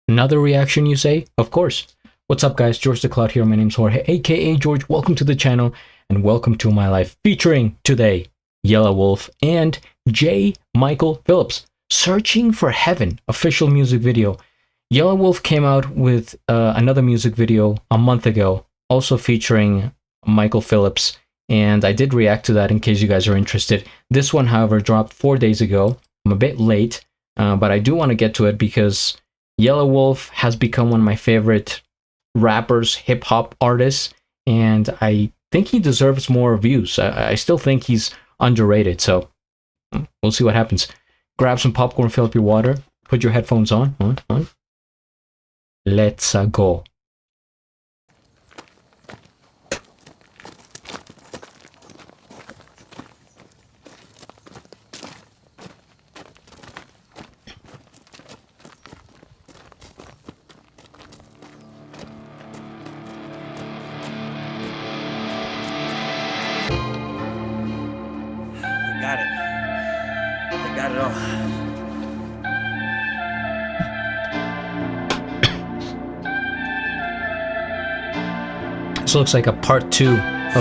Another reaction, you say? Of course. What's up, guys? GeorgeTheCloud here. My name's Jorge, aka George. Welcome to the channel and welcome to my life, featuring today Yelawolf and Michael Phillips. Searching for Heaven official music video. Yelawolf came out with another music video a month ago, also featuring Michael Phillips, and I did react to that in case you guys are interested. This one, however, dropped 4 days ago. I'm a bit late, but I do want to get to it because Yelawolf has become one of my favorite rappers, hip-hop artists, and I think he deserves more views. I still think he's underrated, so we'll see what happens. Grab some popcorn, fill up your water, put your headphones on. Let's go. I got it all. This looks like a part 2 of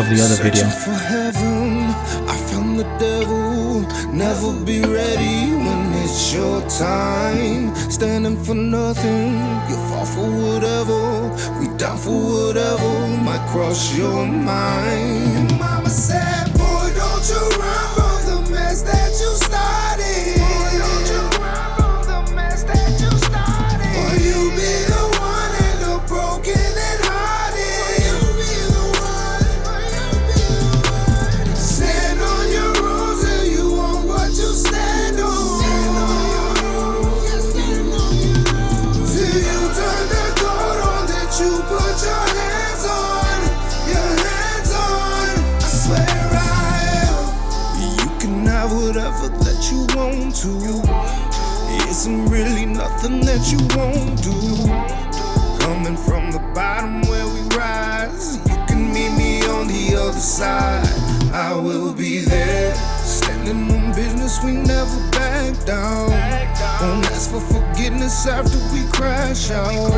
the other video. For heaven, I found the devil. Never be ready when it's your time. Standing for nothing, you fall for whatever. We down for whatever might cross your mind. Your mama said, boy, don't you run from the mess that you started. Boy, don't you run from the mess that you started. Or you be the one end up broken and hearted. Whatever that you want to, isn't really nothing that you won't do. Coming from the bottom where we rise, you can meet me on the other side. I will be there, standing on business, we never back down. Won't ask for forgiveness after we crash out.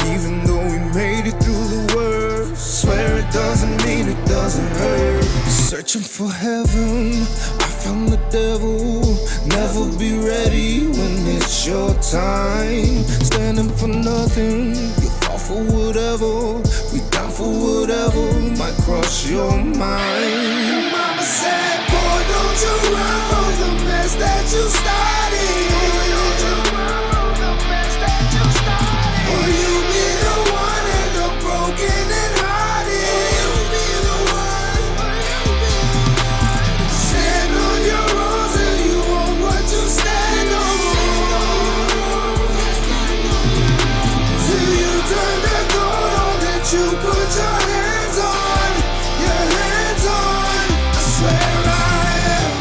Even though we made it through the worst, swear it doesn't mean it doesn't hurt. Searching for heaven, I found the devil. Never be ready when it's your time. Standing for nothing, you fall for whatever. We down for whatever might cross your mind. Your mama said, boy, don't you run from the mess that you started. Boy, don't you run from the mess that you started. Or you be the one end up broken and hearted. You be the one. Stand on your own till you want what you stand on. Till you turn the gold on that you put your hands on. Your hands on. I swear I am.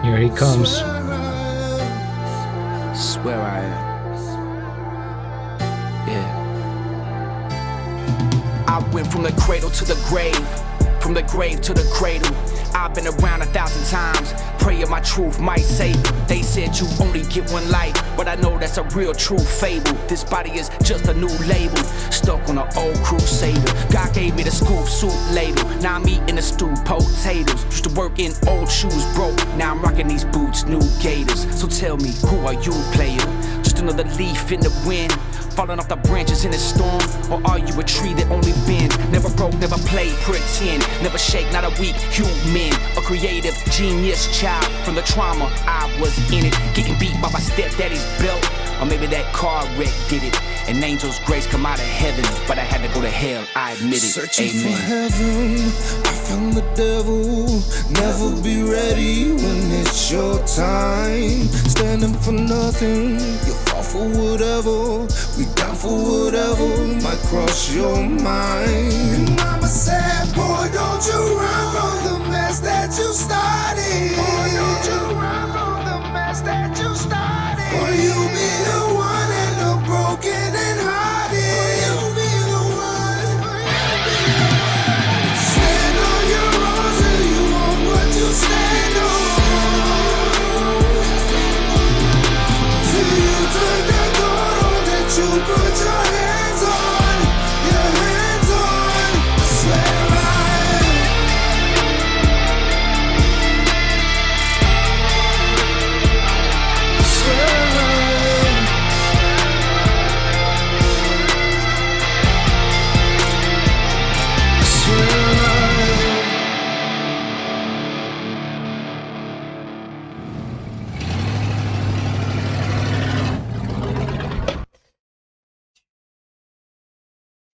Here he comes. Swear I am. Yeah. I went from the cradle to the grave, from the grave to the cradle. I've been around 1,000 times, praying my truth might save you. They said you only get one life, but I know that's a real true fable. This body is just a new label, stuck on an old crusader. God gave me the scoop soup ladle, now I'm eating the stewed potatoes. Used to work in old shoes, broke, now I'm rocking these boots, new gators. So tell me, who are you, player? Just another leaf in the wind, falling off the branches in a storm? Or are you a tree that only bends? Never broke, never played, pretend, never shake, not a weak human. A creative genius child, from the trauma I was in it, getting beat by my stepdaddy's belt. Or maybe that car wreck did it. An angel's grace come out of heaven, but I had to go to hell, I admit it. Searching Amen. for heaven, I found the devil. Never be ready when it's your time. Standing for nothing, you fall for whatever. We down for whatever might cross your mind. Your mama said, boy, don't you run from the mess that you started. Boy, don't you run from the mess that you started. Or you be the one end up broken and hearted. Or you be the one. Stand on your own till you want what you stand on.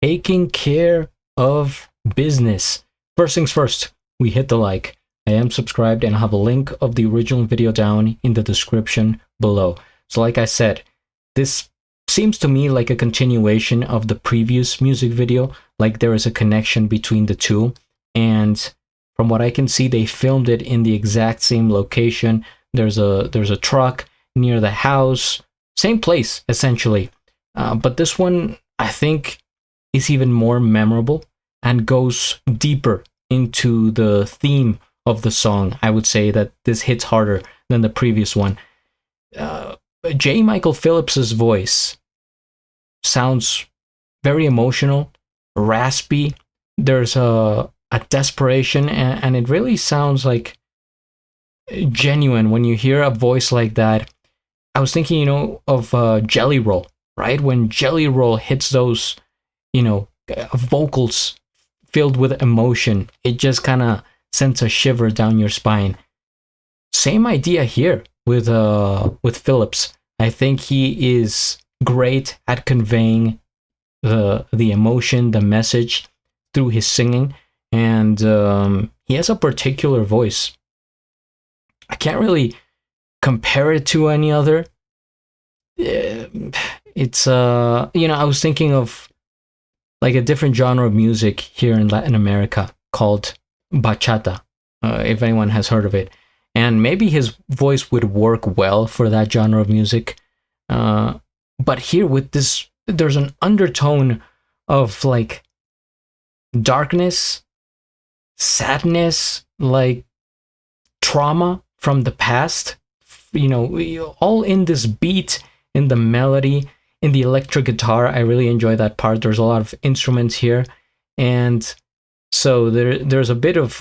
taking care of business. First things first, we hit the like. I am subscribed and I have a link of the original video down in the description below. So like I said, this seems to me like a continuation of the previous music video, like there is a connection between the two. And from what I can see, they filmed it in the exact same location. There's a truck near the house, same place essentially. But this one, I think, is even more memorable and goes deeper into the theme of the song. I would say that this hits harder than the previous one. J. Michael Phillips's voice sounds very emotional, raspy. There's a desperation, and it really sounds like genuine when you hear a voice like that. I was thinking, of Jelly Roll, right? When Jelly Roll hits those, vocals filled with emotion, it just kind of sends a shiver down your spine. Same idea here with Phillips. I think he is great at conveying the emotion, the message through his singing, and he has a particular voice. I can't really compare it to any other. It's I was thinking of like a different genre of music here in Latin America called bachata, if anyone has heard of it. And maybe his voice would work well for that genre of music. But here with this, there's an undertone of like darkness, sadness, like trauma from the past, all in this beat, in the melody, in the electric guitar. I really enjoy that part. There's a lot of instruments here. And so there's a bit of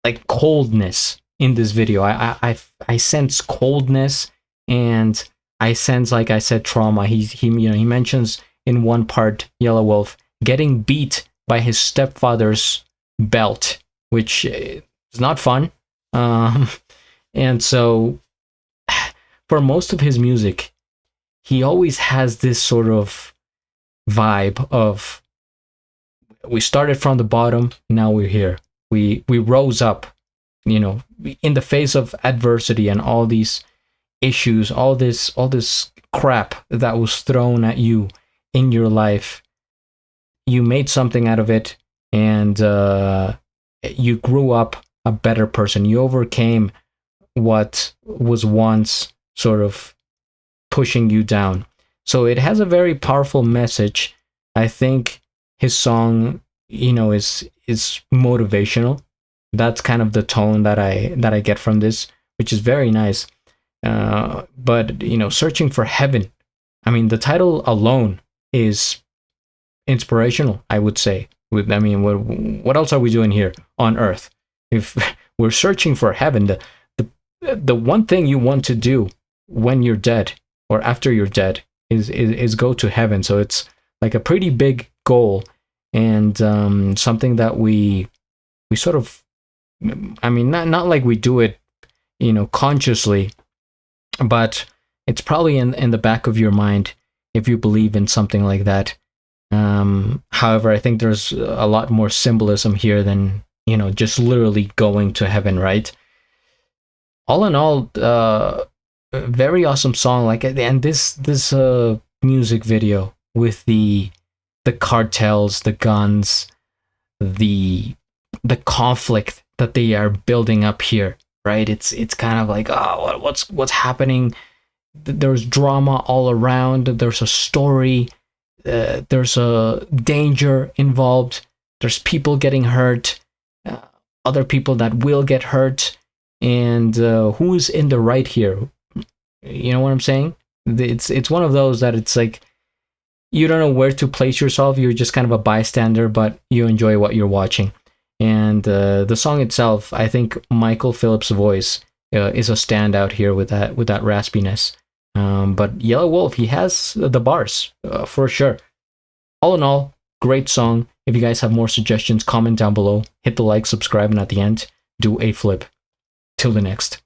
like coldness in this video. I sense coldness, and I sense, like I said, trauma. He mentions in one part, Yelawolf getting beat by his stepfather's belt, which is not fun. And so for most of his music, he always has this sort of vibe of, we started from the bottom, now we're here. We rose up, in the face of adversity and all these issues, all this crap that was thrown at you in your life. You made something out of it, and you grew up a better person. You overcame what was once sort of pushing you down. So it has a very powerful message. I think his song, is motivational. That's kind of the tone that I get from this, which is very nice. But searching for heaven. I mean, the title alone is inspirational, I would say. What else are we doing here on Earth? If we're searching for heaven, the one thing you want to do when you're dead or after you're dead is go to heaven. So it's like a pretty big goal, and something that we sort of, not like we do it, consciously, but it's probably in the back of your mind if you believe in something like that. However, I think there's a lot more symbolism here than, just literally going to heaven, right? All in all, very awesome song. And this music video with the cartels, the guns, the conflict that they are building up here, right? It's kind of like, what's happening? There's drama all around. There's a story. There's a danger involved. There's people getting hurt, other people that will get hurt, and who's in the right here? You know what I'm saying? It's one of those that it's like you don't know where to place yourself. You're just kind of a bystander, but you enjoy what you're watching. And the song itself, I think Michael Phillips' voice is a standout here with that raspiness. But Yelawolf, he has the bars for sure. All in all, great song. If you guys have more suggestions, comment down below. Hit the like, subscribe, and at the end, do a flip. Till the next.